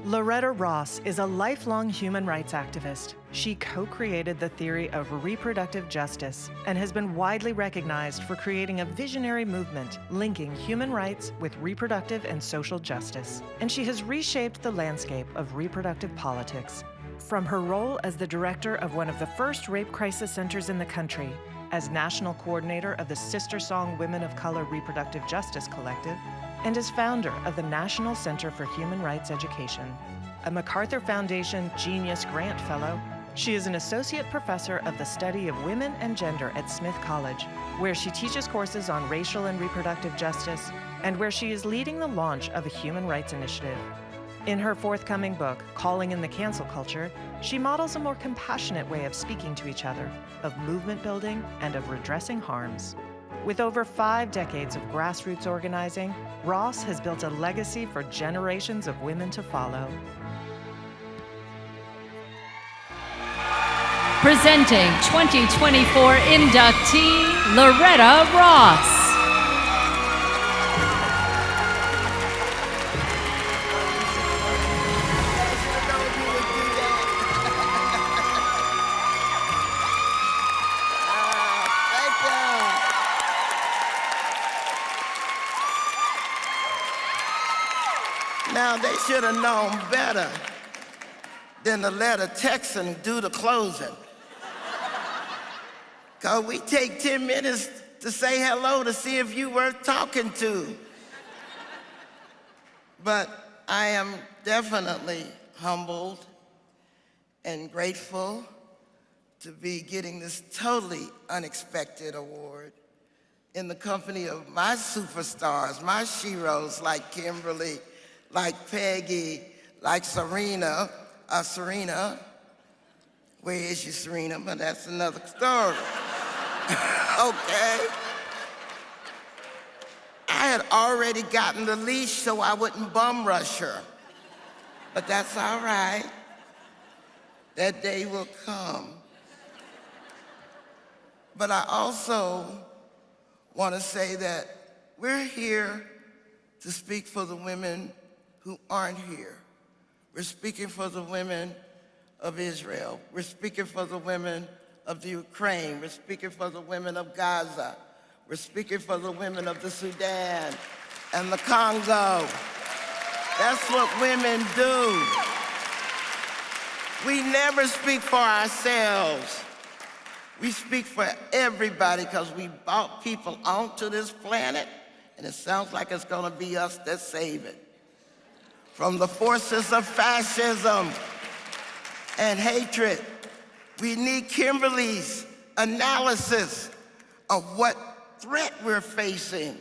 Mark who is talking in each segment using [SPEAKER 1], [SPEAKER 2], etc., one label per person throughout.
[SPEAKER 1] Loretta Ross is a lifelong human rights activist. She co-created the theory of reproductive justice and has been widely recognized for creating a visionary movement linking human rights with reproductive and social justice. And she has reshaped the landscape of reproductive politics. From her role as the director of one of the first rape crisis centers in the country, as national coordinator of the Sister Song Women of Color Reproductive Justice Collective, and as founder of the National Center for Human Rights Education. A MacArthur Foundation Genius Grant Fellow, she is an associate professor of the study of women and gender at Smith College, where she teaches courses on racial and reproductive justice, and where she is leading the launch of a human rights initiative. In her forthcoming book, Calling in the Cancel Culture, she models a more compassionate way of speaking to each other, of movement building, and of redressing harms. With over 5 decades of grassroots organizing, Ross has built a legacy for generations of women to follow.
[SPEAKER 2] Presenting 2024 inductee, Loretta Ross.
[SPEAKER 3] Now, they should have known better than to let a Texan do the closing. Because we take 10 minutes to say hello to see if you worth talking to. But I am definitely humbled and grateful to be getting this totally unexpected award in the company of my superstars, my sheroes like Kimberly, like Peggy, like Serena. Serena, where is you, Serena? But that's another story. Okay. I had already gotten the leash so I wouldn't bum rush her. But that's all right. That day will come. But I also want to say that we're here to speak for the women who aren't here. We're speaking for the women of Israel. We're speaking for the women of the Ukraine. We're speaking for the women of Gaza. We're speaking for the women of the Sudan and the Congo. That's what women do. We never speak for ourselves. We speak for everybody because we brought people onto this planet, and it sounds like it's gonna be us that save it from the forces of fascism and hatred. We need Kimberly's analysis of what threat we're facing.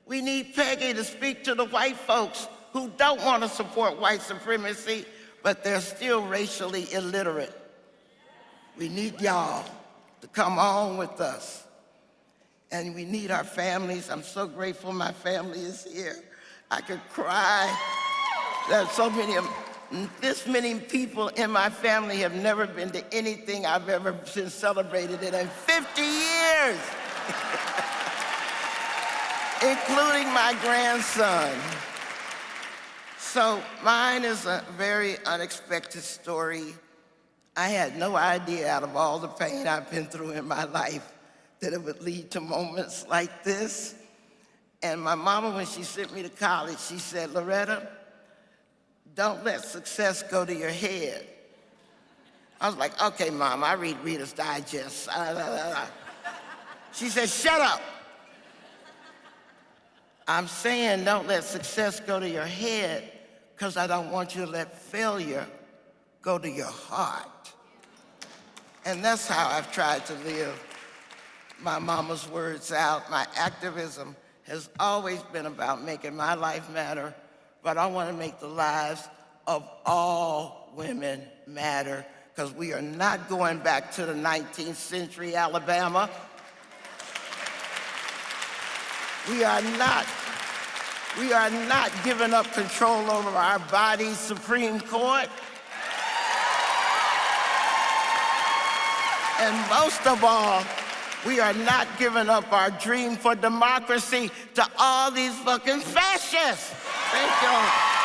[SPEAKER 3] We need Peggy to speak to the white folks who don't want to support white supremacy, but they're still racially illiterate. We need y'all to come on with us. And we need our families. I'm so grateful my family is here. I could cry. There's so many of this many people in my family have never been to anything I've ever been celebrated in 50 years, including my grandson. So mine is a very unexpected story. I had no idea, out of all the pain I've been through in my life, that it would lead to moments like this. And my mama, when she sent me to college, she said, Loretta, don't let success go to your head. I was like, okay, Mom, I read Reader's Digest. She said, shut up. I'm saying don't let success go to your head because I don't want you to let failure go to your heart. And that's how I've tried to live my mama's words out. My activism has always been about making my life matter, but I want to make the lives of all women matter, because we are not going back to the 19th century Alabama. We are not giving up control over our bodies, Supreme Court. And most of all, we are not giving up our dream for democracy to all these fucking fascists. Thank you.